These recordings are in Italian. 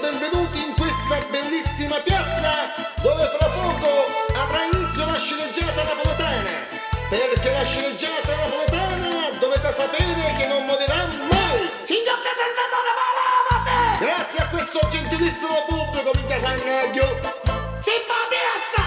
benvenuti in questa bellissima piazza dove fra poco avrà inizio la sceneggiata napoletana. Perché la sceneggiata napoletana dovete sapere che non morirà mai. Signor presentatore, palavate! Grazie a questo gentilissimo pubblico mi casagnaglio. Si fa piazza!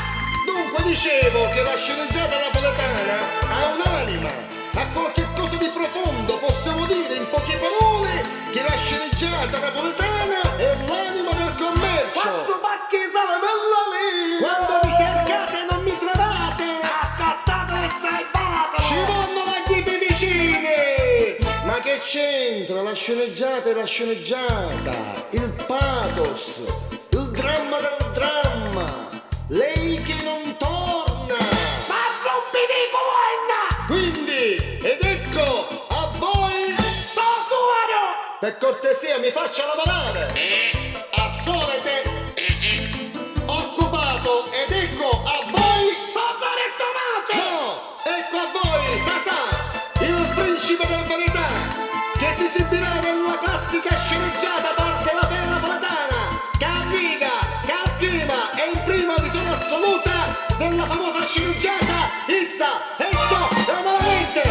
Dunque dicevo che la sceneggiata napoletana ha un'anima, ha qualche cosa di profondo. Possiamo dire in poche parole che la sceneggiata napoletana è l'anima del commercio. Quattro pacchi salamella lì! Quando mi cercate non mi trovate, Accattate e salvate! ci vanno le ghipe vicine. Ma che c'entra la sceneggiata e la sceneggiata? Il pathos, il dramma del dramma, lei che non torna. Ma rompi di corna! Quindi, ed ecco a voi, Tosuaro! per cortesia mi faccia lavorare. Assolete, occupato, ed ecco a voi. Tosare tomate! No, ecco a voi, Sasà, il principe del verità, che si esibirà nella classica sceneggiata parte la pena napoletana, Carriga, Cascrima e in prima visione assoluta della famosa sceneggiata Issa, Esto, Amaramente.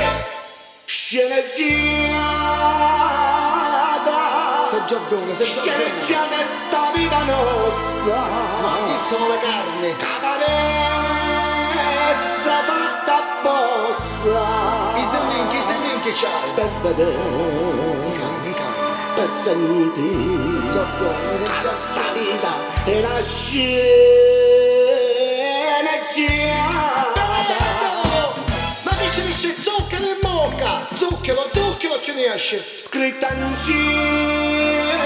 Sceneggiata! Sei giorgione, sei giorgione. Sceneggiata è sta vita nostra! Ma pizzano la carne. Cavaressa fatta apposta! Che c'hai? Per vedere, Mi cani. per sentire Giorgione, sei questa giorgione. vita è una sceneggiata! Ma dice zucchero e mocca. Zucchero ce ne esce. Scritta in cielo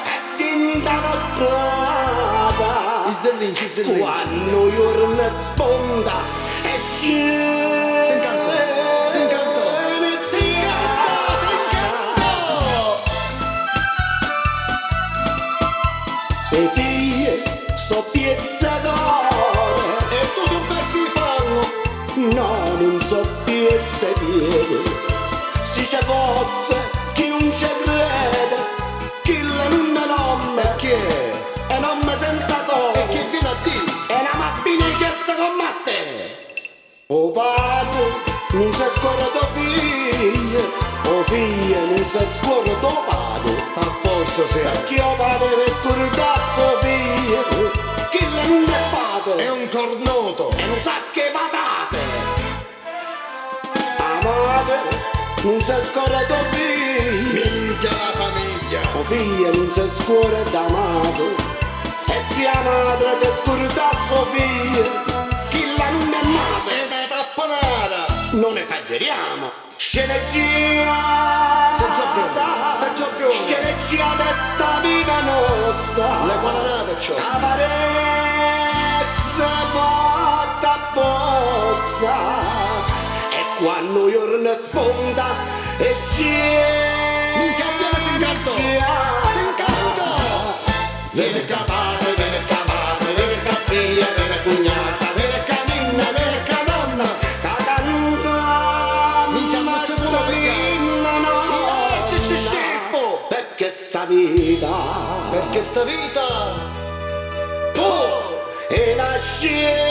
e tinta noppata! Istellin. Quando giorno sponda e scende! Si incantò. Le figlie so piezzatore, E tu son pezzi di fango. no, non so piedi. Se ci fosse chi non ci crede, chi non è nome, Perché? è nome senza E tono, che viene a dire? è una mappina che si combatte. O padre non si scorda figlio, o figlio non si scorda padre. A posto sei. Perché o padre ne scorda suo figlio, chi non è padre. È un cornoto. E non sa che patate. Amate, non si scorda figlio, Minchia la famiglia. o figlio non si scorda amato. E se la madre si scorda suo figlio, chi la non è madre. E da tapponata. Non esageriamo. Sceneggiata. Sei giorgione. Sceneggiata è sta vita nostra. Le guadanate c'ho. Cavaressa fatta apposta. E quando giorno sfonda e scende. Minchia, viene si incantò. Si incantò. Viene capare, viene cavare, viene cazzia, viene cugnata, viene caninna, viene canonna. Minchia, ma c'è pure scippo. Perché sta vita Perché sta vita è una scelta